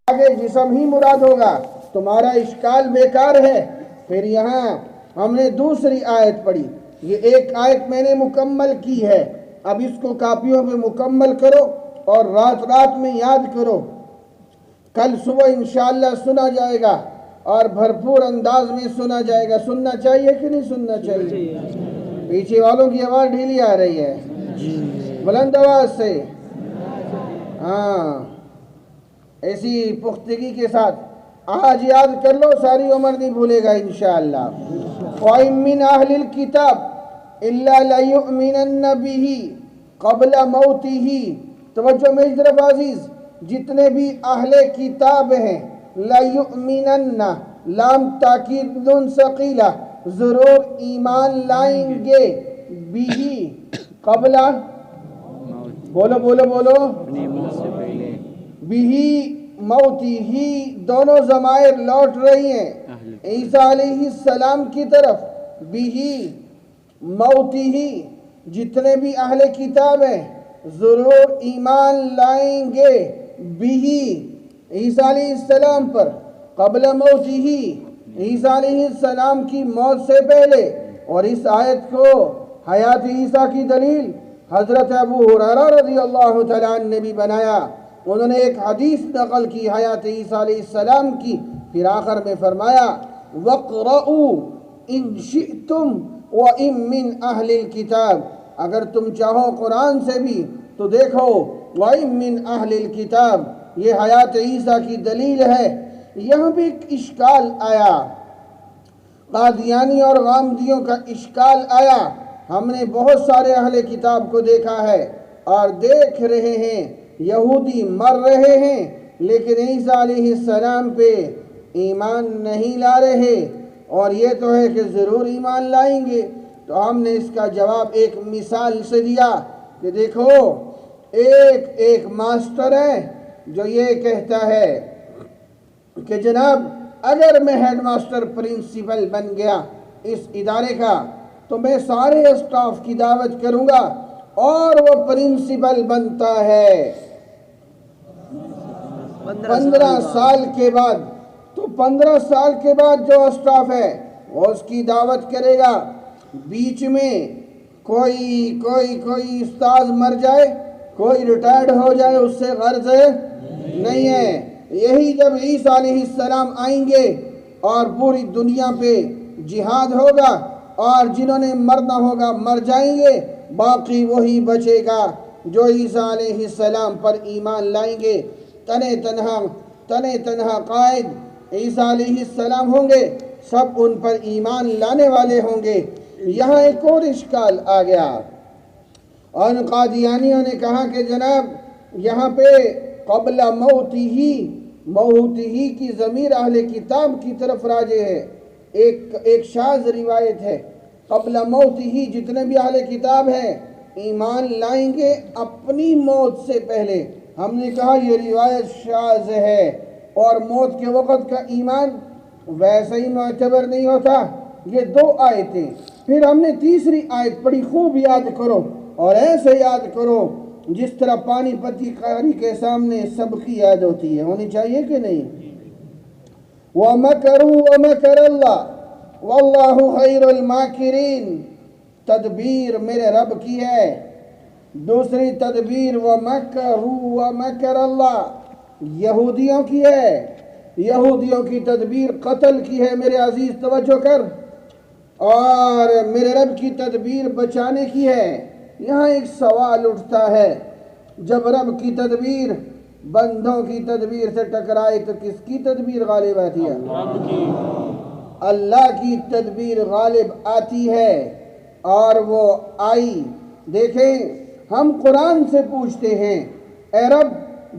آگے جسم ہی مراد ہوگا، تمہارا اشکال بیکار ہے۔ پھر یہاں ہم نے دوسری آیت پڑھی، یہ ایک آیت میں نے مکمل کی ہے، اب اس کو کاپیوں میں مکمل کرو اور رات رات میں یاد کرو، کل صبح انشاءاللہ سنا جائے گا اور بھرپور انداز میں سنا جائے گا۔ سننا چاہیے کہ نہیں سننا چاہیے؟ پیچھے والوں کی آواز ڈھیلی آ رہی ہے، بلند آواز سے، ہاں ایسی پختگی کے ساتھ آج یاد کر لو، ساری عمر نہیں بھولے گا انشاءاللہ۔ وَإِن مِّنْ أَهْلِ الْكِتَابِ إِلَّا لَيُؤْمِنَنَّ بِهِ قَبْلَ مَوْتِهِ۔ توجہ میری طرف عزیز، جتنے بھی اہل کتاب ہیں، لَيُؤْمِنَنَّ لام تاکید نون ثقیلہ، ضرور ایمان لائیں گے، بِهِ قبل، بولو بولو بولو، بھی موتی ہی، دونوں ضمائر لوٹ رہی ہیں عیسیٰ علیہ السلام کی طرف۔ بھی موتی ہی، جتنے بھی اہل کتاب ہیں ضرور ایمان لائیں گے، بھی عیسیٰ علیہ السلام پر، قبل موتی ہی، عیسیٰ علیہ السلام کی موت سے پہلے۔ اور اس آیت کو حیات عیسیٰ کی دلیل حضرت ابو ہریرہ رضی اللہ تعالیٰ عنہ نے بھی بنایا۔ انہوں نے ایک حدیث نقل کی حیات عیسیٰ علیہ السلام کی، پھر آخر میں فرمایا وَاقْرَؤُوا إِن شِئْتُمْ وَإِن مِّنْ أَهْلِ الْكِتَابِ، اگر تم چاہو قرآن سے بھی تو دیکھو وَإِن مِّنْ أَهْلِ الْكِتَابِ، یہ حیات عیسیٰ کی دلیل ہے۔ یہاں بھی ایک اشکال آیا، قادیانی اور غامدیوں کا اشکال آیا۔ ہم نے بہت سارے اہل کتاب کو دیکھا ہے اور دیکھ رہے ہیں یہودی مر رہے ہیں لیکن عیسیٰ علیہ السلام پہ ایمان نہیں لا رہے، اور یہ تو ہے کہ ضرور ایمان لائیں گے۔ تو ہم نے اس کا جواب ایک مثال سے دیا کہ دیکھو، ایک ماسٹر ہے جو یہ کہتا ہے کہ جناب اگر میں ہیڈ ماسٹر پرنسپل بن گیا اس ادارے کا تو میں سارے اسٹاف کی دعوت کروں گا، اور وہ پرنسپل بنتا ہے 15 سال کے بعد، تو 15 سال کے بعد جو اسٹاف ہے وہ اس کی دعوت کرے گا۔ بیچ میں کوئی استاذ مر جائے، کوئی ریٹائرڈ ہو جائے، اس سے غرض نہیں ہے۔ یہی جب عیسیٰ علیہ السلام آئیں گے اور پوری دنیا پہ جہاد ہوگا اور جنہوں نے مرنا ہوگا مر جائیں گے، باقی وہی بچے گا جو عیسیٰ علیہ السلام پر ایمان لائیں گے۔ تنہ تنہا قائد عیسیٰ علیہ السلام ہوں گے، سب ان پر ایمان لانے والے ہوں گے۔ یہاں ایک اور اشکال آ گیا، اور قادیانیوں نے کہا کہ جناب یہاں پہ قبل موتی ہی کی ضمیر اہل کتاب کی طرف راجع ہے۔ ایک شاذ روایت ہے، قبل موتی ہی، جتنے بھی اہل کتاب ہیں ایمان لائیں گے اپنی موت سے پہلے۔ ہم نے کہا یہ روایت شاذ ہے، اور موت کے وقت کا ایمان ویسے ہی معتبر نہیں ہوتا۔ یہ دو آیتیں، پھر ہم نے تیسری آیت پڑھی، خوب یاد کرو اور ایسے یاد کرو جس طرح پانی پتی قاری کے سامنے سب کی یاد ہوتی ہے، ہونی چاہیے کہ نہیں؟ وَمَكَرُوا وَمَكَرَ اللَّهُ وَاللَّهُ خَيْرُ الْمَاكِرِينَ، تدبیر میرے رب کی ہے۔ دوسری تدبیر وَمَكَرُوا وَمَكَرَ اللَّهُ، یہودیوں کی ہے۔ یہودیوں کی تدبیر قتل کی ہے میرے عزیز، توجہ کر، اور میرے رب کی تدبیر بچانے کی ہے۔ یہاں ایک سوال اٹھتا ہے، جب رب کی تدبیر بندوں کی تدبیر سے ٹکرائے تو کس کی تدبیر غالب آتی ہے؟ اللہ کی تدبیر غالب آتی ہے، اور وہ آئی۔ دیکھیں، ہم قرآن سے پوچھتے ہیں اے رب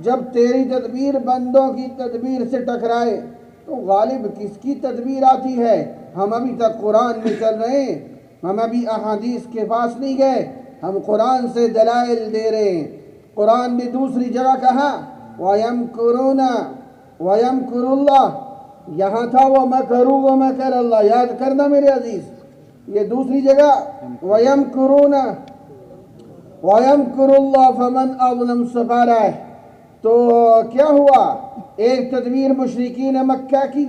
جب تیری تدبیر بندوں کی تدبیر سے ٹکرائے تو غالب کس کی تدبیر آتی ہے؟ ہم ابھی تک قرآن میں چل رہے ہیں، ہم ابھی احادیث کے پاس نہیں گئے، ہم قرآن سے دلائل دے رہے ہیں۔ قرآن نے دوسری جگہ کہا وَيَمْكُرُونَ وَيَمْكُرُ اللَّهُ، یہاں تھا وَمَكَرُوا وَمَكَرَ اللَّهُ، یاد کرنا میرے عزیز۔ یہ دوسری جگہ وَيَمْكُرُونَ وَيَمْكُرُ اللَّهُ فَمَنْ أَظْلَمُ، 12 ہے۔ تو کیا ہوا؟ ایک تدبیر مشرکین مکہ کی،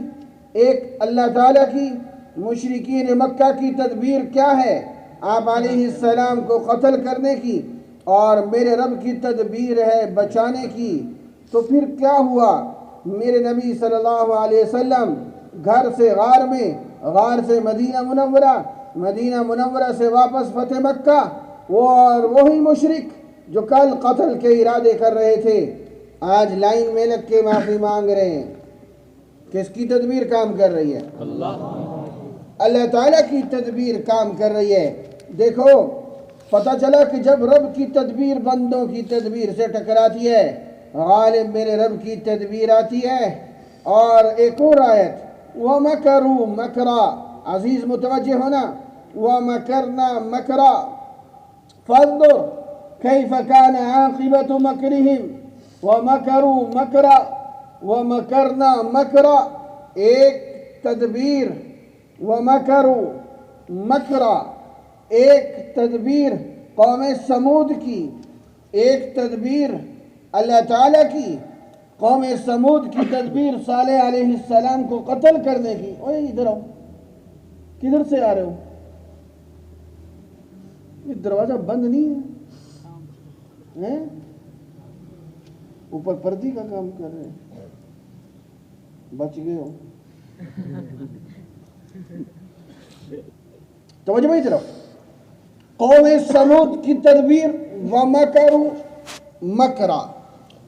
ایک اللہ تعالیٰ کی۔ مشرکین مکہ کی تدبیر کیا ہے؟ آپ علیہ السلام کو قتل کرنے کی، اور میرے رب کی تدبیر ہے بچانے کی۔ تو پھر کیا ہوا؟ میرے نبی صلی اللہ علیہ وسلم گھر سے غار میں، غار سے مدینہ منورہ، مدینہ منورہ سے واپس فتح مکہ، اور وہی مشرک جو کل قتل کے ارادے کر رہے تھے آج لائن میں لگ کے معافی مانگ رہے ہیں۔ کس کی تدبیر کام کر رہی ہے؟ اللہ تعالیٰ کی تدبیر کام کر رہی ہے۔ دیکھو پتہ چلا کہ جب رب کی تدبیر بندوں کی تدبیر سے ٹکراتی ہے، غالب میرے رب کی تدبیر آتی ہے۔ اور ایک اور آیت، وَمَكَرُوا مَكْرًا، عزیز متوجہ ہونا، وَمَكَرْنَا مَكْرًا فَانظُرْ كَيْفَ كَانَ عَاقِبَةُ مَكْرِهِمْ وَمَكَرُوا مَكْرًا وَمَكَرْنَا مَكْرًا، ایک تدبیر، وَمَكَرُوا مَكْرًا، ایک تدبیر قوم سمود کی، ایک تدبیر اللہ تعالیٰ کی۔ قوم سمود کی تدبیر صالح علیہ السلام کو قتل کرنے کی۔ اوہ ادھر آؤ، کدھر سے آ رہے ہو؟ یہ دروازہ بند نہیں ہے، اوپر پردی کا کام کر رہے ہیں، بچ گئے ہو۔ توجہ بھائی طرف، قوم سمود کی تدبیر وَمَكَرُوا مَكْرًا،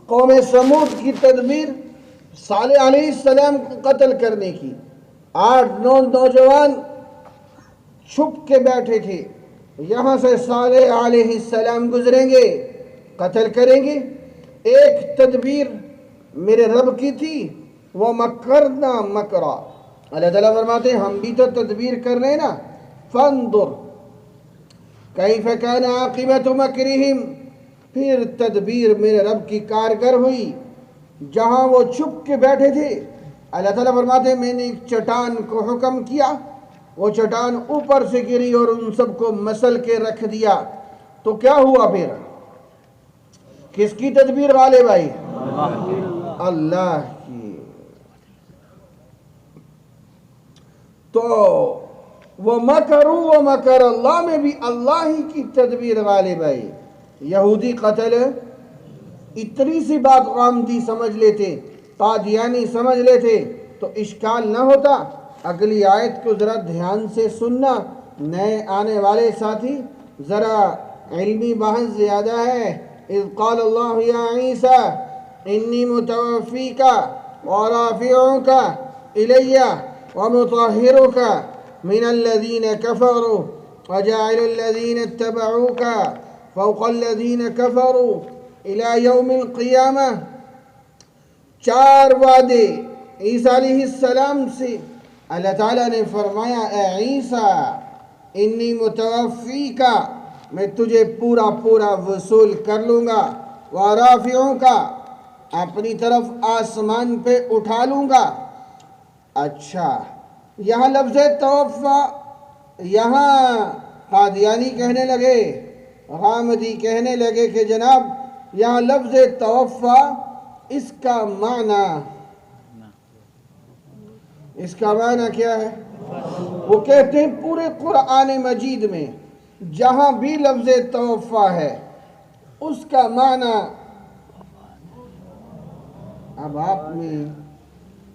قوم سمود کی تدبیر صالح علیہ السلام کو قتل کرنے کی۔ 8-9 نوجوان چھپ کے بیٹھے تھے، یہاں سے صالح علیہ السلام گزریں گے، قتل کریں گے۔ ایک تدبیر میرے رب کی تھی، وَمَكَرْنَا مَكْرًا، اللہ تعالیٰ فرماتے ہیں ہم بھی تو تدبیر کر رہے ہیں نا۔ فَانظُرْ كَيْفَ كَانَ عَاقِبَةُ مَكْرِهِمْ، پھر تدبیر میرے رب کی کارگر ہوئی۔ جہاں وہ چھپ کے بیٹھے تھے، اللہ تعالیٰ فرماتے ہیں میں نے ایک چٹان کو حکم کیا، وہ چٹان اوپر سے گری اور ان سب کو مسل کے رکھ دیا۔ تو کیا ہوا پھر؟ کس کی تدبیر والے بھائی؟ اللہ کی۔ تو وَمَكَرُوا وَمَكَرَ اللَّهُ میں بھی اللہ ہی کی تدبیر والے بھائی۔ یہودی قتل اتنی سی بات غامدی سمجھ لیتے، قادیانی سمجھ لیتے تو اشکال نہ ہوتا۔ اگلی آیت کو ذرا دھیان سے سننا، نئے آنے والے ساتھی، ذرا علمی بحث زیادہ ہے۔ اذ قال اللہ یا عیسیٰ انی متوفیک ورافعک الی ومطہرک من الذین کفروا وجاعل الذین اتبعوک فوق الذین کفروا الی یوم القیامہ۔ 4 وعدے عیسیٰ علیہ السلام سے اللہ تعالیٰ نے فرمایا، اے عیسیٰ انی متوفیک، میں تجھے پورا وصول کر لوں گا، ورافعوک، اپنی طرف آسمان پہ اٹھا لوں گا۔ اچھا، یہاں لفظ توفا، یہاں قادیانی کہنے لگے، غامدی کہنے لگے کہ جناب یہاں لفظ توفا اس کا معنی کیا ہے؟ وہ کہتے ہیں پورے قرآن مجید میں جہاں بھی لفظ توفا ہے اس کا معنی، اب آپ میں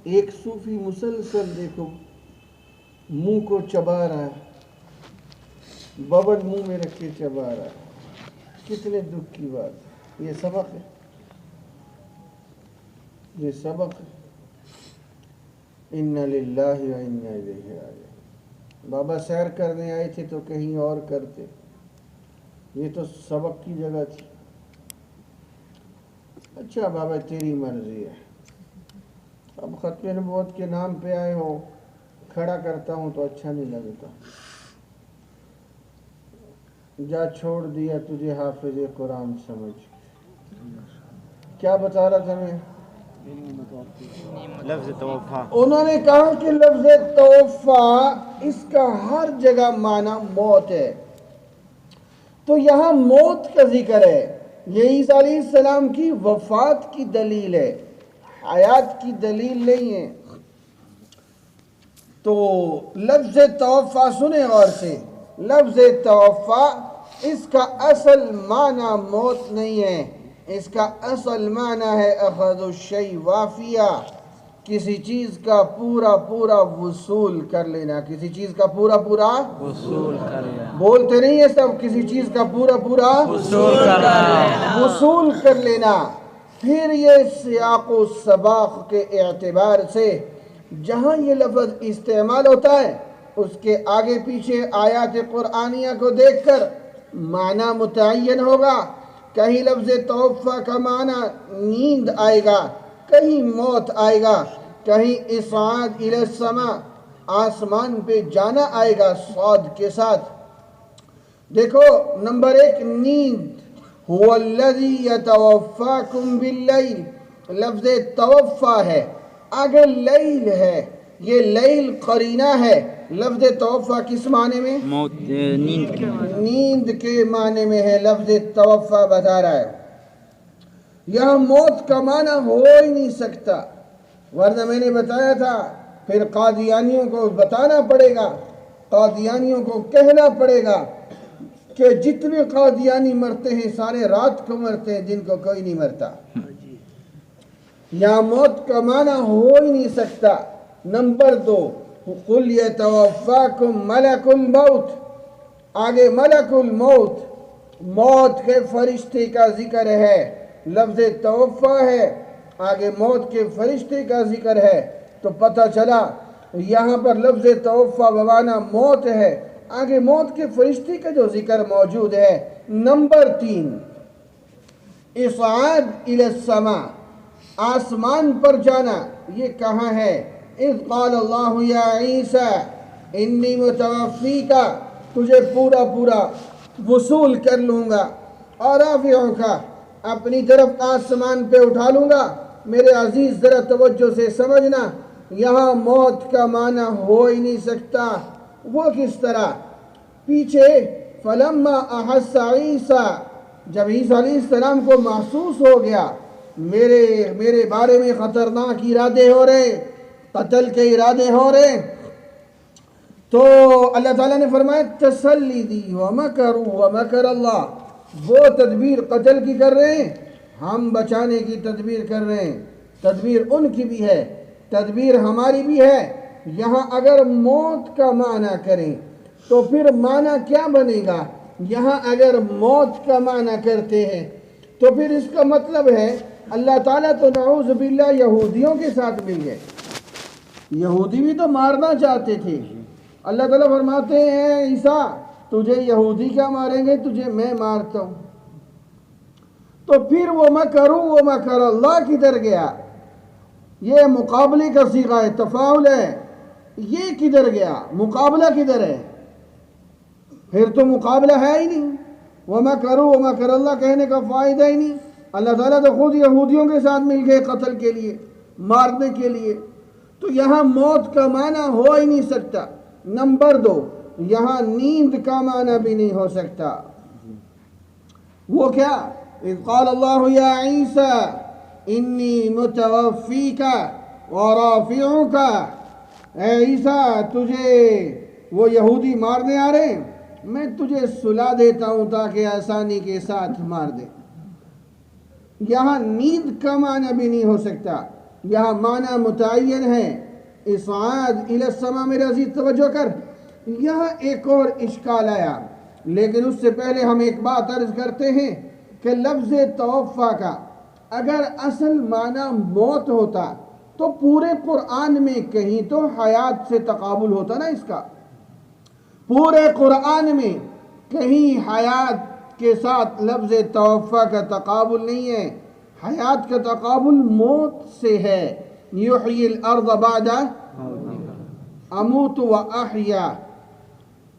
ایک صوفی مسلسل دیکھو منہ کو چبا رہا ہے، ببل منہ میں رکھ کے چبا رہا ہے، کتنے دکھ کی بات ہے۔ یہ سبق ہے، یہ سبق ہے۔ اِنَّ لِلَّهِ وَإِنَّا إِلَيْهِ رَاجِعُونَ۔ بابا سیر کرنے آئے تھے تو کہیں اور کرتے، یہ تو سبق کی جگہ تھی۔ اچھا بابا تیری مرضی ہے، اب ختم نبوت کے نام پہ آئے ہو، کھڑا کرتا ہوں تو اچھا نہیں لگتا، جا چھوڑ دیا تجھے حافظ قرآن سمجھ۔ کیا بتا رہا تھا میں؟ لفظ توفا، انہوں نے کہا کہ لفظ توفا اس کا ہر جگہ معنی موت ہے، تو یہاں موت کا ذکر ہے یہ عیسیٰ علیہ السلام کی وفات کی دلیل ہے، حیات کی دلیل نہیں ہے۔ تو لفظ توفیٰ سنیں غور سے، لفظ توفیٰ اس کا اصل معنی موت نہیں ہے، اس کا اصل معنی ہے اخذ الشیء وافیہ، کسی چیز کا پورا پورا وصول کر لینا، کسی چیز کا پورا پورا وصول کر لینا، بولتے نہیں ہیں سب، کسی چیز کا پورا پورا وصول کر لینا، وصول کر لینا۔ پھر یہ سیاق و سباق کے اعتبار سے جہاں یہ لفظ استعمال ہوتا ہے اس کے آگے پیچھے آیات قرآنیہ کو دیکھ کر معنی متعین ہوگا۔ کہیں لفظ توفیٰ کا معنی نیند آئے گا، کہیں موت آئے گا، کہیں اصعاد الی السماء آسمان پہ جانا آئے گا صاد کے ساتھ۔ دیکھو نمبر 1 نیند، هو الذی یتوفاکم باللیل، لفظ توفیٰ ہے، اگر لیل ہے، یہ لیل قرینہ ہے۔ لفظ توفیٰ کس معنی میں؟ موت، نیند کے معنی، نیند کے معنی میں ہے، لفظ توفیٰ بتا رہا ہے۔ یہاں موت کا معنی ہو ہی نہیں سکتا، ورنہ میں نے بتایا تھا پھر قادیانیوں کو بتانا پڑے گا، قادیانیوں کو کہنا پڑے گا کہ جتنے قادیانی مرتے ہیں سارے رات کو مرتے ہیں، دن کو کوئی نہیں مرتا۔ یہاں موت کا معنی ہو ہی نہیں سکتا۔ نمبر 2 قُلْ يَتَوَفَّاكُمْ مَلَكُ الْمَوْتِ، آگے ملک الموت، موت کے فرشتے کا ذکر ہے، لفظ توفیٰ ہے، آگے موت کے فرشتے کا ذکر ہے، تو پتہ چلا یہاں پر لفظ توفیٰ بمعنی موت ہے، آگے موت کے فرشتے کا جو ذکر موجود ہے۔ نمبر 3 اصعاد الی السماء، آسمان پر جانا، یہ کہاں ہے؟ اذ قال اللہ یا عیسیٰ انی متوفیک، تجھے پورا پورا وصول کر لوں گا، اور رافعک، اپنی طرف آسمان پہ اٹھا لوں گا۔ میرے عزیز ذرا توجہ سے سمجھنا، یہاں موت کا معنی ہو ہی نہیں سکتا۔ وہ کس طرح؟ پیچھے فلما احس عیسیٰ، جب عیسیٰ علیہ السلام کو محسوس ہو گیا میرے بارے میں خطرناک ارادے ہو رہے، قتل کے ارادے ہو رہے، تو اللہ تعالیٰ نے فرمایا تسلی دی، وَمَكَرُوا وَمَكَرَ اللَّهُ، وہ تدبیر قتل کی کر رہے ہیں، ہم بچانے کی تدبیر کر رہے ہیں، تدبیر ان کی بھی ہے، تدبیر ہماری بھی ہے۔ یہاں اگر موت کا معنی کریں تو پھر معنی کیا بنے گا؟ یہاں اگر موت کا معنی کرتے ہیں تو پھر اس کا مطلب ہے اللہ تعالیٰ تو نعوذ باللہ یہودیوں کے ساتھ مل گئے، یہودی بھی تو مارنا چاہتے تھے۔ اللہ تعالیٰ فرماتے ہیں عیسیٰ تجھے یہودی کیا ماریں گے، تجھے میں مارتا ہوں۔ تو پھر وہ مکروا ومکر اللہ کدھر گیا؟ یہ مقابلے کا صیغہ ہے، تفاعل ہے، یہ کدھر گیا؟ مقابلہ کدھر ہے؟ پھر تو مقابلہ ہے ہی نہیں، ومکروا ومکر اللہ کہنے کا فائدہ ہی نہیں۔ اللہ تعالیٰ تو خود یہودیوں کے ساتھ مل گئے قتل کے لیے، مارنے کے لیے، تو یہاں موت کا معنی ہو ہی نہیں سکتا۔ نمبر 2 یہاں نیند کا معنی بھی نہیں ہو سکتا۔ وہ کیا؟ اذ قال اللہ یا عیسیٰ انی متوفیک ورافعک، اے عیسیٰ تجھے وہ یہودی مارنے آ رہے ہیں، میں تجھے سلا دیتا ہوں تاکہ آسانی کے ساتھ مار دے۔ یہاں نیند کا معنی بھی نہیں ہو سکتا، یہاں معنی متعین ہے اصعاد الی السماء۔ میرے عزیز توجہ کر، یہاں ایک اور اشکال آیا، لیکن اس سے پہلے ہم ایک بات عرض کرتے ہیں کہ لفظ توفیٰ کا اگر اصل معنی موت ہوتا تو پورے قرآن میں کہیں تو حیات سے تقابل ہوتا نا، اس کا پورے قرآن میں کہیں حیات کے ساتھ لفظ توفیٰ کا تقابل نہیں ہے، حیات کا تقابل موت سے ہے۔ یحیی الارض بعد اموت و احیا،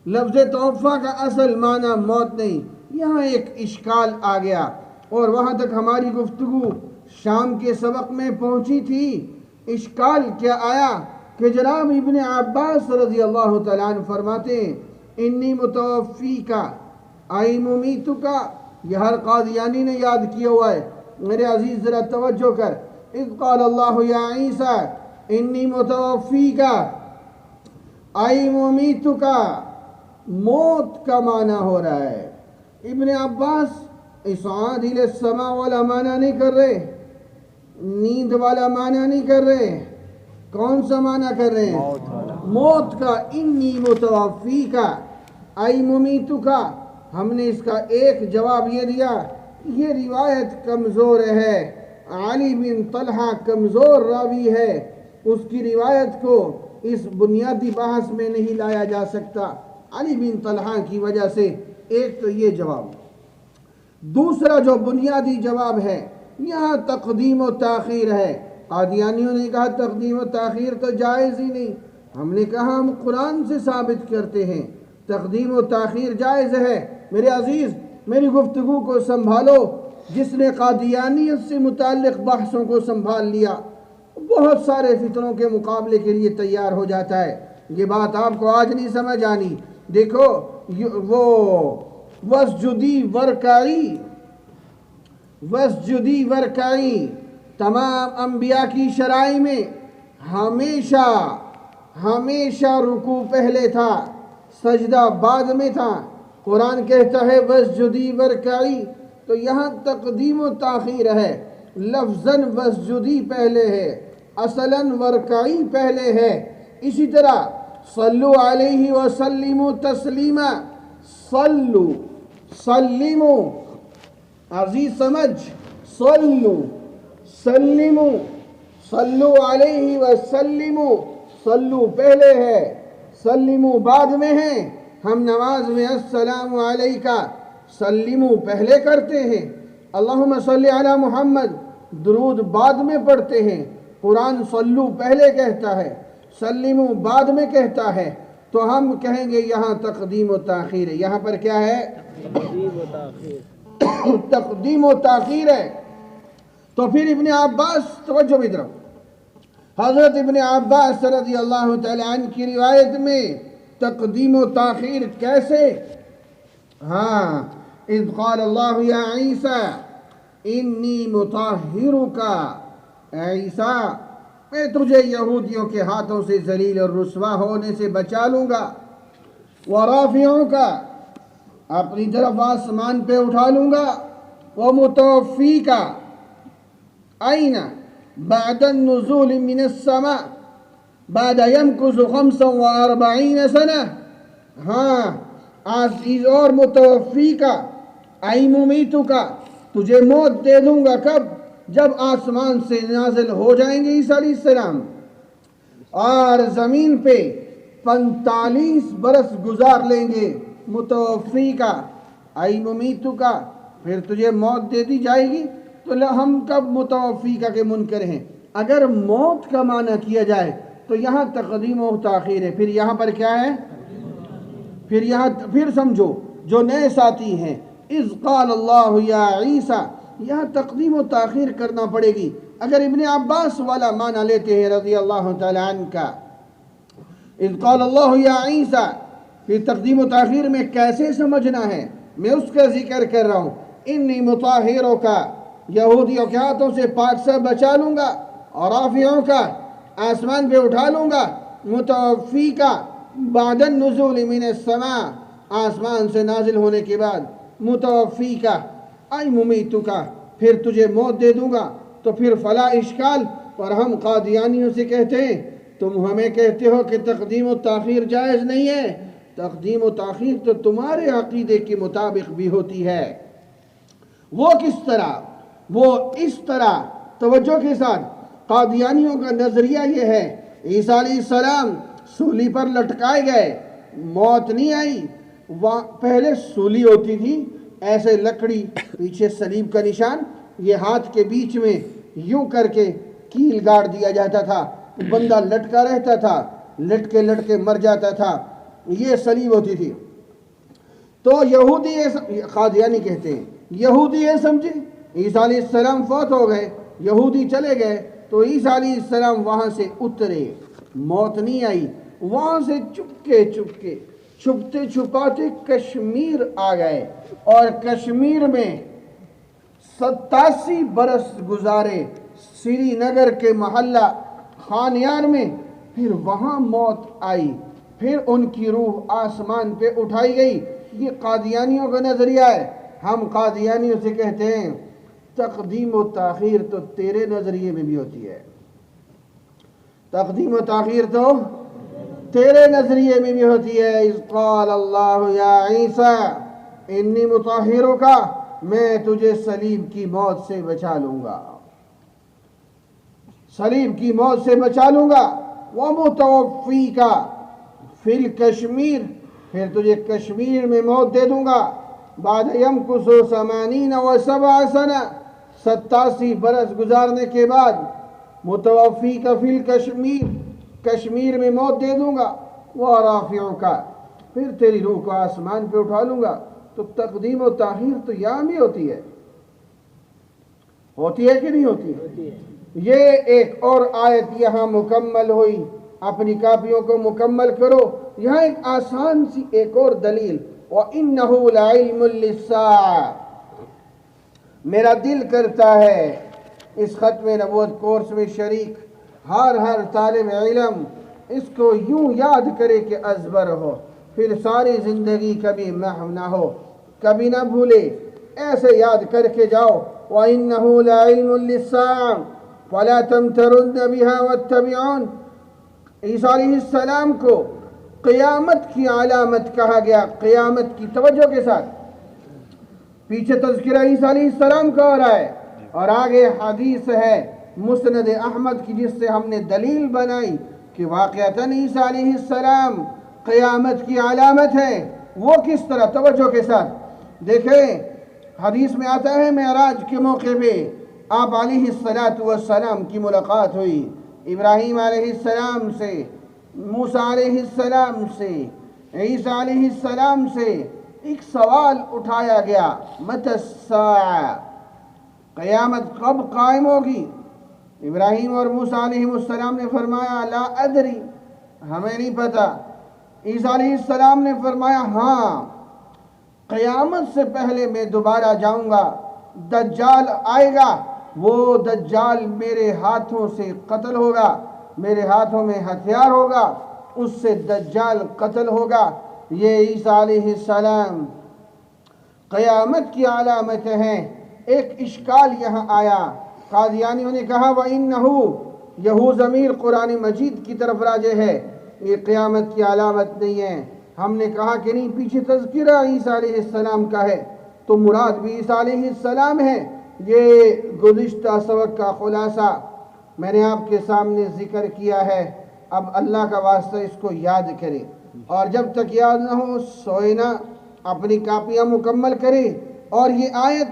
لفظ توفیٰ کا اصل معنی موت نہیں۔ یہاں ایک اشکال آ گیا، اور وہاں تک ہماری گفتگو شام کے سبق میں پہنچی تھی۔ اشکال کیا آیا کہ جناب ابن عباس رضی اللہ تعالیٰ عنہ فرماتے ہیں انی متوفیکا، آئی ممیتکا، یہ ہر قادیانی نے یاد کیا ہوا ہے. میرے عزیز ذرا توجہ کر. اذ قال اللہ یا عیسیٰ انی متوفیک ای ممیتک. موت کا معنی ہو رہا ہے. ابن عباس اصعاد الی السماء والا معنی نہیں کر رہے, نیند والا معنی نہیں کر رہے. کون سا معنی کر رہے ہیں؟ موت کا. انی متوفیک ای ممیتک. ہم نے اس کا ایک جواب یہ دیا, یہ روایت کمزور ہے. علی بن طلحہ کمزور راوی ہے, اس کی روایت کو اس بنیادی بحث میں نہیں لایا جا سکتا علی بن طلحہ کی وجہ سے. ایک تو یہ جواب. دوسرا جو بنیادی جواب ہے, یہاں تقدیم و تاخیر ہے. قادیانیوں نے کہا تقدیم و تاخیر تو جائز ہی نہیں. ہم نے کہا ہم قرآن سے ثابت کرتے ہیں تقدیم و تاخیر جائز ہے. میرے عزیز میری گفتگو کو سنبھالو. جس نے قادیانیت سے متعلق بحثوں کو سنبھال لیا بہت سارے فتنوں کے مقابلے کے لیے تیار ہو جاتا ہے. یہ بات آپ کو آج نہیں سمجھ آنی. دیکھو وہ وسجدی ورکعی تمام انبیاء کی شرائع میں ہمیشہ رکوع پہلے تھا, سجدہ بعد میں تھا. قرآن کہتا ہے وسجدی ورکعی, تو یہاں تقدیم و تاخیر ہے. لفظاً وسجدی پہلے ہے, اصلاً ورکعی پہلے ہے. اسی طرح صلو علیہ وسلموا تسلیما. سلمو عزیز سمجھ, صلو علیہ وسلموا. صلو پہلے ہے, سلمو بعد میں ہے. ہم نماز میں السلام علیکہ سلمو پہلے کرتے ہیں. اللہم صلی علی محمد درود بعد میں پڑھتے ہیں. قرآن صلو پہلے کہتا ہے, سلمو بعد میں کہتا ہے. تو ہم کہیں گے یہاں تقدیم و تاخیر ہے. یہاں پر کیا ہے؟ تقدیم و تاخیر ہے. تو پھر ابن عباس, توجہ بھی طرف, حضرت ابن عباس رضی اللہ تعالی عنہ کی روایت میں تقدیم و تاخیر کیسے؟ ہاں, اذ قال اللہ یا عیسیٰ انی مطہرک. اے عیسیٰ میں تجھے یہودیوں کے ہاتھوں سے ذلیل اور رسوا ہونے سے بچا لوں گا. ورافعک, اپنی طرف آسمان پہ اٹھا لوں گا. ومتوفیک این بعد النزول من السماء بعد يمكث 45 سنہ. ہاں عزیز, اور متوفی کا ای ممیتو کا, تجھے موت دے دوں گا. کب؟ جب آسمان سے نازل ہو جائیں گے عیسیٰ علیہ السلام اور زمین پہ 45 برس گزار لیں گے. متوفی کا ای ممیتو کا, پھر تجھے موت دے دی جائے گی. تو ہم کب متوفی کا کے منکر ہیں؟ اگر موت کا معنی کیا جائے تو یہاں تقدیم و تاخیر ہے. پھر یہاں پر کیا ہے؟ پھر سمجھو جو نئے ساتھی ہیں, اذ قال اللہ یا عیسیٰ, یہاں تقدیم و تاخیر کرنا پڑے گی. اگر ابن عباس والا معنی لیتے ہیں رضی اللہ تعالی عنہ کا, اذ قال اللہ یا عیسیٰ, پھر تقدیم و تاخیر میں کیسے سمجھنا ہے میں اس کا ذکر کر رہا ہوں. انی مطہروں کا, یہودیوں کے ہاتھوں سے پاک سے بچا لوں گا. اور رافعوں کا, آسمان پہ اٹھا لوں گا. متوفی کا بعد النزول من السماء, آسمان سے نازل ہونے کے بعد. متوفی کا ای ممیتو کا, پھر تجھے موت دے دوں گا. تو پھر فلا اشکال. اور ہم قادیانیوں سے کہتے ہیں تم ہمیں کہتے ہو کہ تقدیم و تاخیر جائز نہیں ہے. تقدیم و تاخیر تو تمہارے عقیدے کے مطابق بھی ہوتی ہے. وہ کس طرح؟ وہ اس طرح. توجہ کے ساتھ, قادیانیوں کا نظریہ یہ ہے عیسیٰ علیہ السلام سولی پر لٹکائے گئے, موت نہیں آئی. پہلے سولی ہوتی تھی ایسے لکڑی, پیچھے صلیب کا نشان, یہ ہاتھ کے بیچ میں یوں کر کے کیل گاڑ دیا جاتا تھا, بندہ لٹکا رہتا تھا, لٹ کے مر جاتا تھا. یہ صلیب ہوتی تھی. تو یہودی, قادیانی کہتے ہیں یہودی یہ سمجھے عیسیٰ علیہ السلام فوت ہو گئے, یہودی چلے گئے, تو عیسیٰ علیہ السلام وہاں سے اترے, موت نہیں آئی. وہاں سے چپکے چھپتے چھپاتے کشمیر آ گئے اور کشمیر میں 87 برس گزارے سری نگر کے محلہ خانیار میں. پھر وہاں موت آئی، پھر ان کی روح آسمان پہ اٹھائی گئی. یہ قادیانیوں کا نظریہ ہے. ہم قادیانیوں سے کہتے ہیں تقدیم و تاخیر تو تیرے نظریے میں بھی ہوتی ہے، تقدیم و تاخیر تو تیرے نظریے میں بھی ہوتی ہے. اذ قال اللہ یا عیسیٰ انی مطہرک، میں تجھے صلیب کی موت سے بچا لوں گا، صلیب کی موت سے بچا لوں گا. ومتوفیک فی الکشمیر، پھر تجھے کشمیر میں موت دے دوں گا. بعد یمکث 87 سنہ، 87 برس گزارنے کے بعد متوفیک فی الکشمیر، کشمیر میں موت دے دوں گا. ورافعک، پھر تیری روح کو آسمان پہ اٹھا لوں گا. تو تقدیم و تاخیر تو یہاں بھی ہوتی ہے، ہوتی ہے کہ نہیں ہوتی ہے؟ یہ ایک اور آیت یہاں مکمل ہوئی. اپنی کاپیوں کو مکمل کرو. یہاں ایک آسان سی ایک اور دلیل، وَإِنَّهُ لَعِلْمٌ لِلسَّاعَةِ. میرا دل کرتا ہے اس ختم نبوت کورس میں شریک ہر طالب علم اس کو یوں یاد کرے کہ ازبر ہو، پھر ساری زندگی کبھی محو نہ ہو، کبھی نہ بھولے. ایسے یاد کر کے جاؤ وَإِنَّهُ لَعِلْمٌ لِلسَّاعَةِ فَلَا تَمْتَرُنَّ بِهَا وَاتَّبِعُونِ. عیسیٰ علیہ السلام کو قیامت کی علامت کہا گیا. قیامت کی توجہ کے ساتھ پیچھے تذکرہ عیسیٰ علیہ السلام کا ہو رہا ہے اور آگے حدیث ہے مسند احمد کی جس سے ہم نے دلیل بنائی کہ واقعتاً عیسیٰ علیہ السلام قیامت کی علامت ہے. وہ کس طرح؟ توجہ کے ساتھ دیکھیں. حدیث میں آتا ہے معراج کے موقع پہ آپ علیہ السلام کی ملاقات ہوئی ابراہیم علیہ السلام سے، موسیٰ علیہ السلام سے، عیسیٰ علیہ السلام سے. ایک سوال اٹھایا گیا، متی الساعہ، قیامت کب قائم ہوگی؟ ابراہیم اور موسیٰ علیہ السلام نے فرمایا لا ادری، ہمیں نہیں پتا. عیسیٰ علیہ السلام نے فرمایا ہاں، قیامت سے پہلے میں دوبارہ جاؤں گا، دجال آئے گا، وہ دجال میرے ہاتھوں سے قتل ہوگا، میرے ہاتھوں میں ہتھیار ہوگا، اس سے دجال قتل ہوگا. یہ عیسیٰ علیہ السلام قیامت کی علامت ہیں. ایک اشکال یہاں آیا، قادیانیوں نے کہا وَإِنَّهُ، یہو ضمیر قرآن مجید کی طرف راجع ہے، یہ قیامت کی علامت نہیں ہے. ہم نے کہا کہ نہیں، پیچھے تذکرہ عیسیٰ علیہ السلام کا ہے تو مراد بھی عیسیٰ علیہ السلام ہے. یہ گزشتہ سبق کا خلاصہ میں نے آپ کے سامنے ذکر کیا ہے. اب اللہ کا واسطہ اس کو یاد کرے، اور جب تک یاد نہ ہو سوئے نہ، اپنی کاپیاں مکمل کرے. اور یہ آیت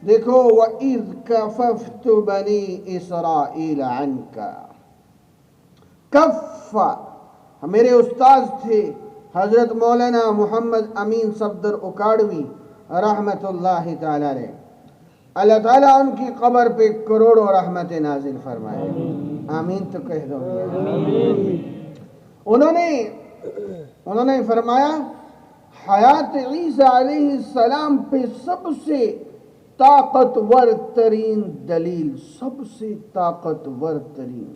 دیکھو وَإِذْ كَفَفْتُ بَنِي إِسْرَائِيلَ عَنْكَ. کف میرے استاذ تھے حضرت مولانا محمد امین صفدر اکاڑوی رحمت اللہ تعالی علیہ. اللہ تعالیٰ ان کی قبر پہ کروڑوں رحمت نازل فرمائے. آمین تو کہہ دو. انہوں نے فرمایا حیات عیسیٰ علیہ السلام پہ سب سے طاقتور ترین دلیل، سب سے طاقتور ترین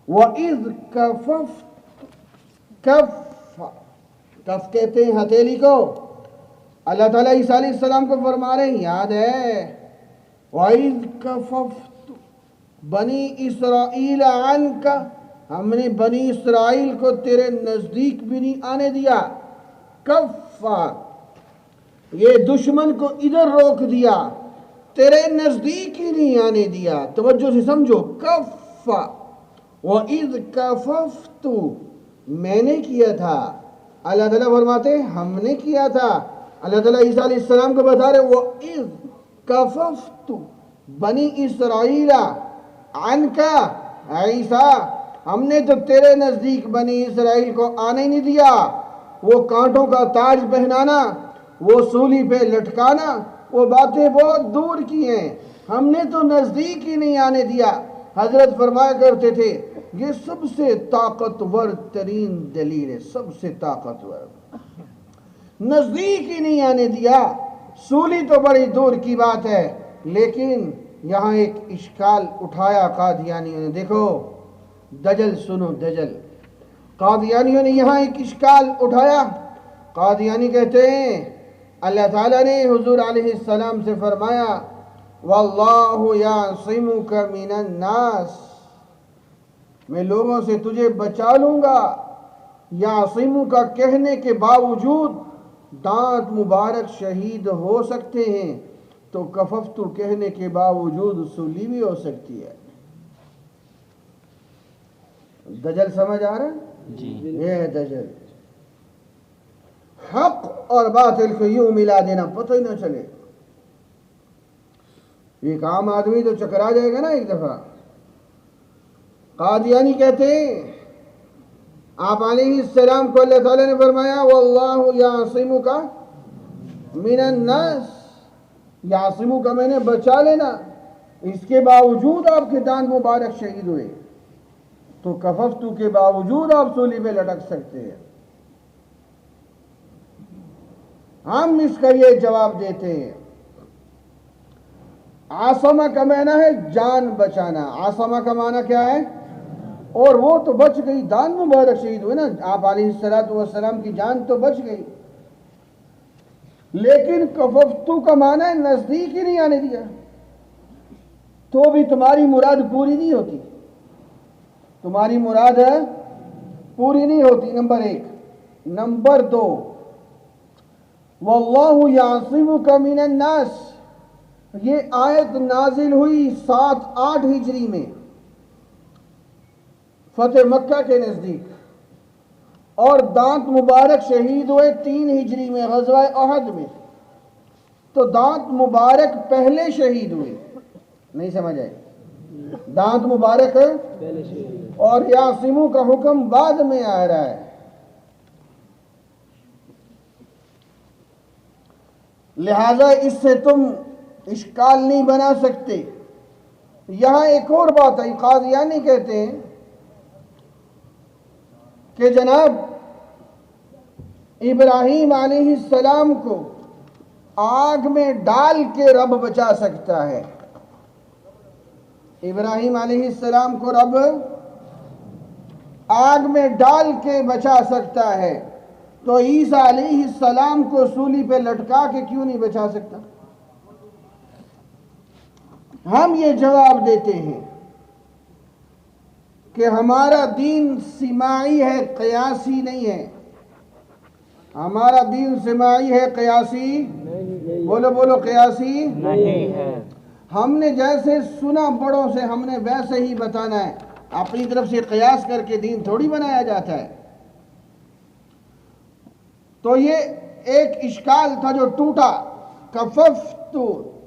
وَإِذْ كَفَفْتُ، کف کہتے ہیں ہتھیلی کو. اللہ تعالیٰ عیسیٰ علیہ السلام کو فرما رہے ہیں یاد ہے وَإِذْ كَفَفْتُ بنی اسرائیل عنک، ہم نے بنی اسرائیل کو تیرے نزدیک بھی نہیں آنے دیا. کف، یہ دشمن کو ادھر روک دیا، تیرے نزدیک ہی نہیں آنے دیا. توجہ سے سمجھو. کف وَإِذْ كَفَفْتُ، میں نے کیا تھا. اللہ تعالیٰ فرماتے ہیں ہم نے کیا تھا. اللہ تعالیٰ عیسیٰ علیہ السلام کو بتا رہے وَإِذْ كَفَفْتُ بنی اسرائیل عنک، عیسیٰ ہم نے تو تیرے نزدیک بنی اسرائیل کو آنے ہی نہیں دیا. وہ کانٹوں کا تاج پہنانا، وہ سولی پہ لٹکانا، وہ باتیں بہت دور کی ہیں، ہم نے تو نزدیک ہی نہیں آنے دیا. حضرت فرمایا کرتے تھے یہ سب سے طاقتور ترین دلیل ہے، سب سے طاقتور، نزدیک ہی نہیں آنے دیا۔ سولی تو بڑی دور کی بات ہے، لیکن یہاں ایک اشکال اٹھایا قادیانیوں نے۔ دیکھو دجل، سنو دجل، قادیانیوں نے یہاں ایک اشکال اٹھایا۔ قادیانی کہتے ہیں اللہ تعالیٰ نے حضور علیہ السلام سے فرمایا واللہ یعصمک من الناس، میں لوگوں سے تجھے بچا لوں گا۔ یعصمک کہنے کے باوجود دانت مبارک شہید ہو سکتے ہیں، تو کففت کہنے کے باوجود سولی بھی ہو سکتی ہے۔ دجل سمجھ آ رہا ہے؟ جی یہ ہے دجل، حق اور باطل کو یوں ملا دینا پتہ ہی نہ چلے۔ ایک عام آدمی تو چکرا جائے گا نا ایک دفعہ۔ قادیانی کہتے ہیں آپ علیہ السلام کو اللہ تعالیٰ نے فرمایا واللہ یعصمک من الناس، یعصمک میں نے بچا لینا، اس کے باوجود آپ کے دانت مبارک شہید ہوئے، تو کففتو کے باوجود آپ سولی پہ لٹک سکتے ہیں۔ ہم اس کا یہ جواب دیتے ہیں عاصمہ کا معنی ہے جان بچانا، عاصمہ کا معنی کیا ہے؟ اور وہ تو بچ گئی، دانت مبارک شہید ہوئے نا، آپ علیہ السلام کی جان تو بچ گئی، لیکن کففتو کا معنی ہے نزدیک ہی نہیں آنے دیا، تو بھی تمہاری مراد پوری نہیں ہوتی، تمہاری مراد پوری نہیں ہوتی، نمبر ایک۔ نمبر دو، واللہ یعصمک من الناس، یہ آیت نازل ہوئی 7-8 ہجری میں فتح مکہ کے نزدیک، اور دانت مبارک شہید ہوئے 3 ہجری میں غزوہ احد میں، تو دانت مبارک پہلے شہید ہوئے، نہیں سمجھ آئے؟ دانت مبارک اور یعصمو کا حکم بعد میں آ رہا ہے۔ لہذا اس سے تم اشکال نہیں بنا سکتے۔ یہاں ایک اور بات ہے، قادیانی کہتے ہیں کہ جناب ابراہیم علیہ السلام کو آگ میں ڈال کے رب بچا سکتا ہے، ابراہیم علیہ السلام کو رب آگ میں ڈال کے بچا سکتا ہے، تو عیسیٰ علیہ السلام کو سولی پہ لٹکا کے کیوں نہیں بچا سکتا؟ ہم یہ جواب دیتے ہیں کہ ہمارا دین سماعی ہے، قیاسی نہیں ہے، ہمارا دین سماعی ہے، قیاسی بولو بولو قیاسی نہیں ہے۔ ہم نے جیسے سنا بڑوں سے ہم نے ویسے ہی بتانا ہے، اپنی طرف سے قیاس کر کے دین تھوڑی بنایا جاتا ہے۔ تو یہ ایک اشکال تھا جو ٹوٹا۔ کففت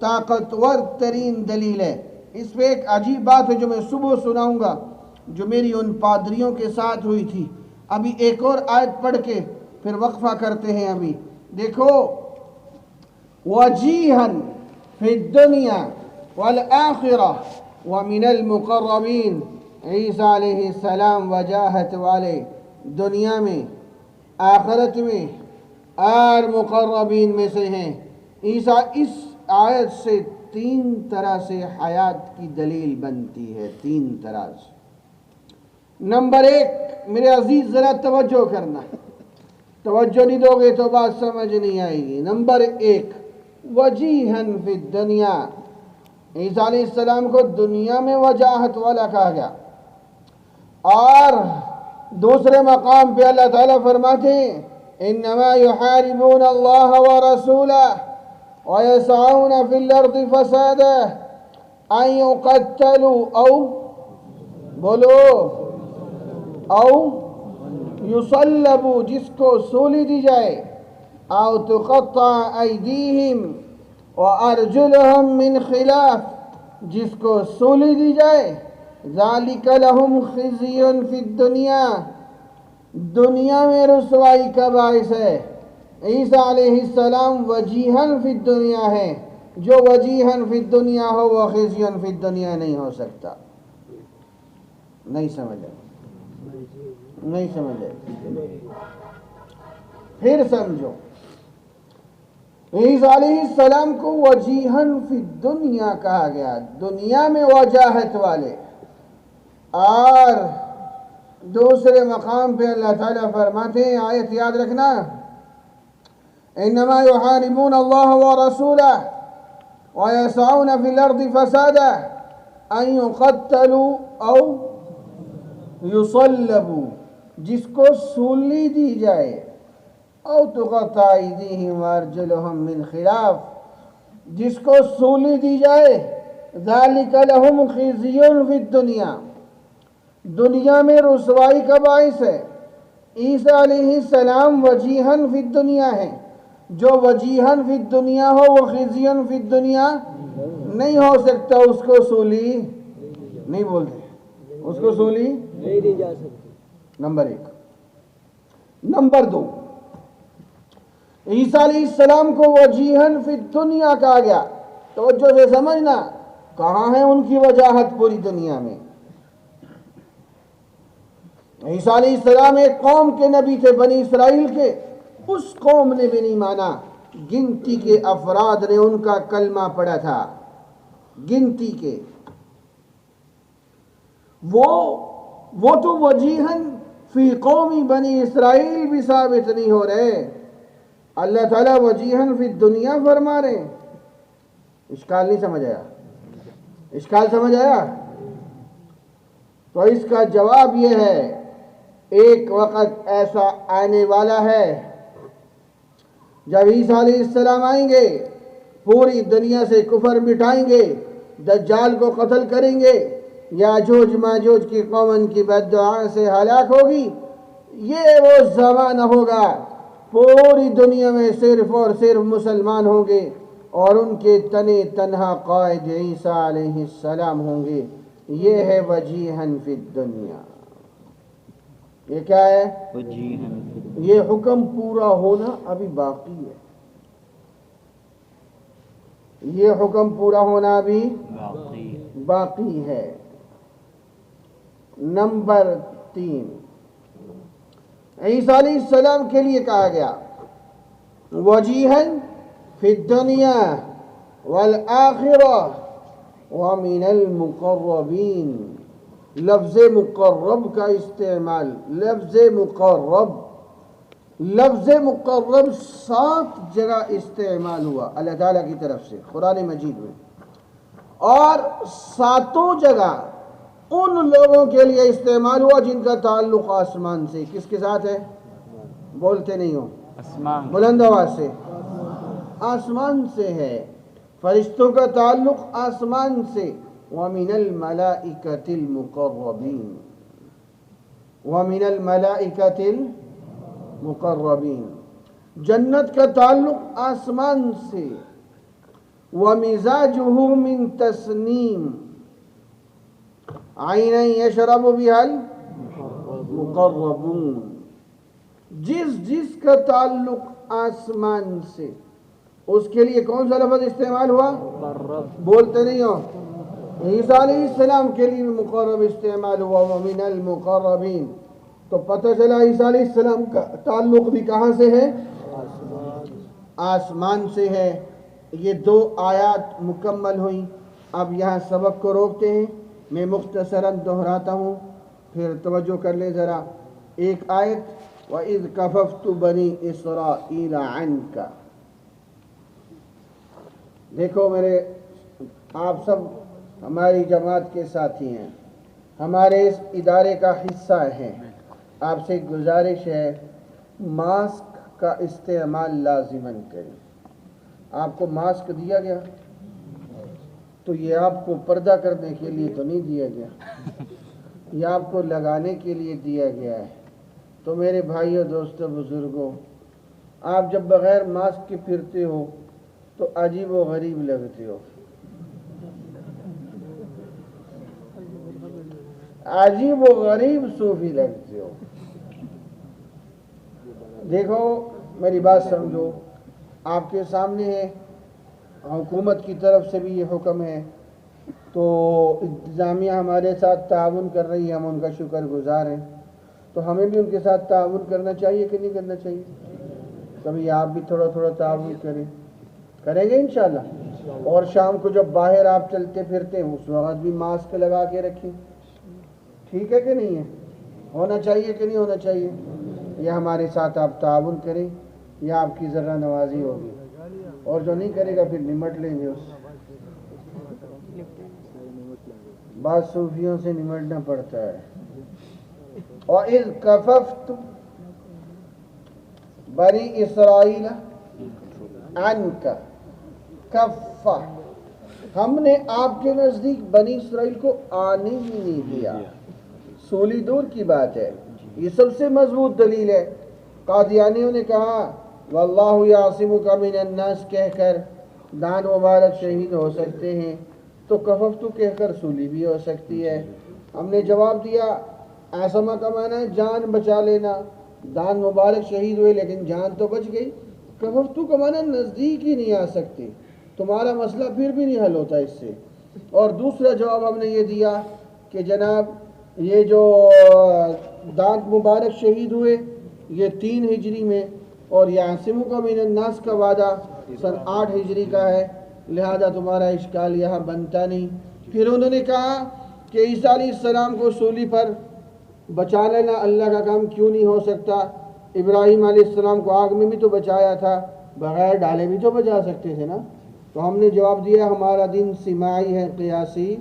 طاقتور ترین دلیل ہے۔ اس پہ ایک عجیب بات ہے جو میں صبح سناؤں گا، جو میری ان پادریوں کے ساتھ ہوئی تھی۔ ابھی ایک اور آیت پڑھ کے پھر وقفہ کرتے ہیں۔ ابھی دیکھو، وجیہاً فی الدنیا والآخرہ ومن المقربین، عیسیٰ علیہ السلام وجاہت والے دنیا میں، آخرت میں اور مقربین میں سے ہیں۔ عیسیٰ اس آیت سے 3 طرح سے حیات کی دلیل بنتی ہے، 3 طرح سے۔ نمبر 1، میرے عزیز ذرا توجہ کرنا، توجہ نہیں دو گے تو بات سمجھ نہیں آئے گی۔ نمبر 1، وجیہاً فی الدنیا، عیسیٰ علیہ السلام کو دنیا میں وجاہت والا کہا گیا۔ اور دوسرے مقام پہ اللہ تعالیٰ فرماتے ہیں انما یحاربون اللہ ورسولہ ویسعون فی الارض فسادا ان یقتلوا او بولو او یصلبوا، جس کو سولی دی جائے، او تقطع ایدیہم وارجلہم من خلاف، جس کو سولی دی جائے، ذالک لہم خزی فی الدنیا، دنیا میں رسوائی کا باعث ہے۔ عیسیٰ علیہ السلام وجیہاً فی الدنیا ہے، جو وجیہاً فی الدنیا ہو وہ خزی فی الدنیا نہیں ہو سکتا۔ نہیں سمجھ آئی، نہیں سمجھ آئی، پھر سمجھو۔ عیسیٰ علیہ السلام کو وجیہن فی الدنیا کہا گیا، دنیا میں وجاہت والے، اور دوسرے مقام پہ اللہ تعالیٰ فرماتے ہیں، آیت یاد رکھنا، انما یحاربون اللہ ورسولہ ویسعون فی الارض فسادا ان یقتلوا او یصلبوا، جس کو سولی دی جائے، او تقطع ایدیہم وارجلہم من خلاف، جس کو سولی دی جائے، ذالک لہم خزی فی الدنیا، دنیا میں رسوائی کا باعث ہے۔ عیسیٰ علیہ السلام وجیہن فی الدنیا ہے، جو وجیہن فی الدنیا ہو وہ خزیًا فی الدنیا نہیں ہو سکتا، اس کو سولی نہیں بولتے، اس کو سولی نہیں دی جا سکتی، نمبر ایک۔ نمبر دو، عیسیٰ علیہ السلام کو وجیہن فی الدنیا کہا گیا، توجہ سے سمجھنا، کہاں ہے ان کی وجاہت پوری دنیا میں؟ عیسیٰ علیہ السلام ایک قوم کے نبی تھے، بنی اسرائیل کے، اس قوم نے بھی نہیں مانا، گنتی کے افراد نے ان کا کلمہ پڑھا تھا، گنتی کے، وہ تو وجیہن فی قومی بنی اسرائیل بھی ثابت نہیں ہو رہے، اللہ تعالیٰ وجیہن فی الدنیا فرما رہے ہیں۔ اشکال نہیں سمجھ آیا؟ اشکال سمجھ آیا؟ تو اس کا جواب یہ ہے، ایک وقت ایسا آنے والا ہے جب عیسیٰ علیہ السلام آئیں گے، پوری دنیا سے کفر مٹائیں گے، دجال کو قتل کریں گے، یاجوج ماجوج کی قوم ان کی بد دعا سے ہلاک ہوگی۔ یہ وہ زمانہ ہوگا، پوری دنیا میں صرف اور صرف مسلمان ہوں گے، اور ان کے تنے تنہا قائد عیسیٰ علیہ السلام ہوں گے۔ یہ ہے وجیہن فی الدنیا۔ یہ کیا ہے؟ وجیہن، یہ حکم پورا ہونا ابھی باقی ہے، یہ حکم پورا ہونا ابھی باقی ہے۔ نمبر 3، عیسیٰ علیہ السلام کے لیے کہا گیا وجیہن فی الدنیا والآخرہ ومن المقربین۔ لفظ مقرب کا استعمال، لفظ مقرب 7 جگہ استعمال ہوا اللہ تعالیٰ کی طرف سے قرآن مجید میں، اور 7 جگہ ان لوگوں کے لیے استعمال ہوا جن کا تعلق آسمان سے، کس کے ساتھ ہے؟ بولتے نہیں ہو، آسمان، بلند آواز سے، آسمان سے ہے، فرشتوں کا تعلق آسمان سے، وَمِنَ الْمَلَائِكَةِ الْمُقَرَّبِينَ، وَمِنَ الْمَلَائِكَةِ الْمُقَرَّبِينَ، جنت کا تعلق آسمان سے، وَمِزَاجُهُ مِن تَسْنِيم، عَيْنًا يَشْرَبُ بِهَا الْمُقَرَّبُونَ، جس کا تعلق آسمان سے، اس کے لیے کون سا لفظ استعمال ہوا؟ بولتے نہیں ہو۔ عیسیٰ علیہ السلام کے لیے مقرب استعمال ہوا، وَمِنَ الْمُقَرَّبِينَ، تو پتہ چلا عیسیٰ علیہ السلام کا تعلق بھی کہاں سے ہے؟ آسمان سے ہے۔ یہ 2 آیات مکمل ہوئیں۔ اب یہاں سبق کو روکتے ہیں، میں مختصراً دہراتا ہوں، پھر توجہ کر لیں ذرا۔ ایک آیت، وَإِذْ كَفَفْتُ بَنِي إِسْرَائِيلَ عَنْكَ، دیکھو میرے، آپ سب ہماری جماعت کے ساتھی ہیں، ہمارے اس ادارے کا حصہ ہیں، آپ سے گزارش ہے ماسک کا استعمال لازماً کریں۔ آپ کو ماسک دیا گیا تو یہ آپ کو پردہ کرنے کے لیے تو نہیں دیا گیا، یہ آپ کو لگانے کے لیے دیا گیا ہے۔ تو میرے بھائیوں، دوستوں، بزرگوں، آپ جب بغیر ماسک کے پھرتے ہو تو عجیب و غریب لگتے ہو، عجیب و غریب صوفی لگتے ہو۔ دیکھو میری بات سمجھو، آپ کے سامنے ہے، حکومت کی طرف سے بھی یہ حکم ہے، تو انتظامیہ ہمارے ساتھ تعاون کر رہی ہے، ہم ان کا شکر گزار ہیں، تو ہمیں بھی ان کے ساتھ تعاون کرنا چاہیے کہ نہیں کرنا چاہیے؟ کبھی آپ بھی تھوڑا تھوڑا تعاون کریں گے انشاءاللہ۔ اور شام کو جب باہر آپ چلتے پھرتے ہیں اس وقت بھی ماسک لگا کے رکھیں، ٹھیک ہے کہ نہیں ہے؟ ہونا چاہیے کہ نہیں ہونا چاہیے؟ یہ ہمارے ساتھ آپ تعاون کریں، یہ آپ کی ذرہ نوازی ہوگی، اور جو نہیں کرے گا پھر نمٹ لیں گے اس سے۔ بعض صوفیوں سے نمٹنا پڑتا ہے۔ وَإِذْ كَفَفْتُ بنی اسرائیل عنک کفہ، ہم نے آپ کے نزدیک بنی اسرائیل کو آنے ہی نہیں دیا۔ سولی دور کی بات ہے، یہ سب سے مضبوط دلیل ہے۔ قادیانیوں نے کہا واللہ یعصمک من الناس کہہ کر دان مبارک شہید ہو سکتے ہیں، تو کففتو کہہ کر سولی بھی ہو سکتی ہے۔ ہم نے جواب دیا عصمہ کا معنی ہے جان بچا لینا، دان مبارک شہید ہوئے لیکن جان تو بچ گئی۔ کففتو کا معنی نزدیک ہی نہیں آ سکتے، تمہارا مسئلہ پھر بھی نہیں حل ہوتا اس سے۔ اور دوسرا جواب ہم نے یہ دیا کہ جناب یہ جو دانت مبارک شہید ہوئے یہ 3 ہجری میں، اور یعصمک من الناس کا وعدہ سن 8 ہجری کا ہے، لہذا تمہارا اشکال یہاں بنتا نہیں۔ پھر انہوں نے کہا کہ عیسیٰ علیہ السلام کو سولی پر بچا لینا اللہ کا کام کیوں نہیں ہو سکتا؟ ابراہیم علیہ السلام کو آگ میں بھی تو بچایا تھا، بغیر ڈالے بھی تو بچا سکتے تھے نا۔ تو ہم نے جواب دیا ہمارا دین سماعی ہے، قیاسی۔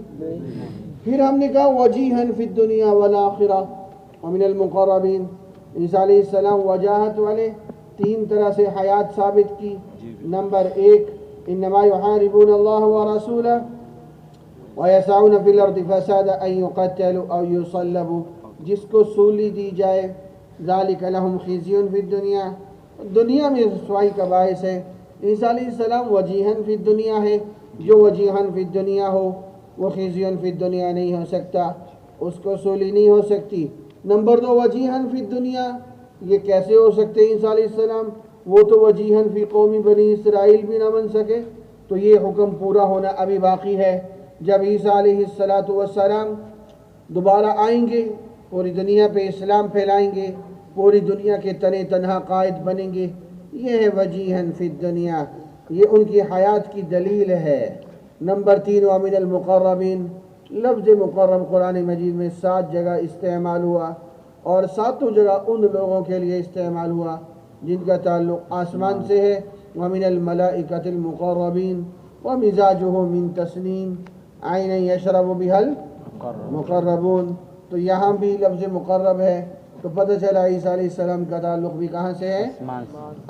پھر ہم نے کہا وجیہاً فی الدنیا والآخرہ ومن المقربین، عیسیٰ علیہ السلام وجاہت والے، 3 طرح سے حیات ثابت کی۔ نمبر 1 انما یحاربون اللہ ورسولہ ویسعون فی الارض فسادا ان یقتلوا او یصلبوا، جس کو سولی دی جائے ذالک لہم خزی فی الدنیا، دنیا میں رسوائی کا باعث ہے۔ عیسیٰ علیہ السلام وجیہاً فی الدنیا ہے، جو وجیہاً فی الدنیا ہو وہ خزی فی الدنیا نہیں ہو سکتا، اس کو سولی نہیں ہو سکتی۔ نمبر 2 وجیہاً فی الدنیا، یہ کیسے ہو سکتے ہیں عیسیٰ علیہ السلام؟ وہ تو وجیہاً فی قومی بنی اسرائیل بھی نہ بن سکے، تو یہ حکم پورا ہونا ابھی باقی ہے۔ جب عیسیٰ علیہ السلام دوبارہ آئیں گے، پوری دنیا پہ اسلام پھیلائیں گے، پوری دنیا کے تنے تنہا قائد بنیں گے، یہ ہے وجیہاً فی الدنیا، یہ ان کی حیات کی دلیل ہے۔ نمبر 3 ومن المقربین، لفظ مقرب قرآن مجید میں 7 جگہ استعمال ہوا، اور 7 جگہ ان لوگوں کے لیے استعمال ہوا جن کا تعلق آسمان سے ہے۔ ومن الملائکۃ المقربین ومزاجہ من تسنیم عینا یشرب بہا المقربون، تو یہاں بھی لفظ مقرب ہے، تو پتہ چلا عیسیٰ علیہ السلام کا تعلق بھی کہاں سے ہے؟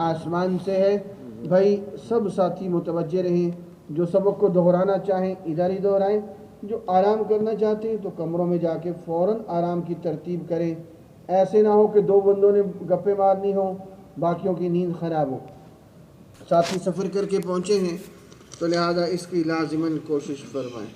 آسمان سے ہے۔ بھائی سب ساتھی متوجہ رہیں، جو سبق کو دہرانا چاہیں ادھر ہی دہرائیں، جو آرام کرنا چاہتے ہیں تو کمروں میں جا کے فوراً آرام کی ترتیب کریں، ایسے نہ ہو کہ 2 بندوں نے گپے مارنی ہوں باقیوں کی نیند خراب ہو۔ ساتھی سفر کر کے پہنچے ہیں تو لہذا اس کی لازماً کوشش فرمائیں۔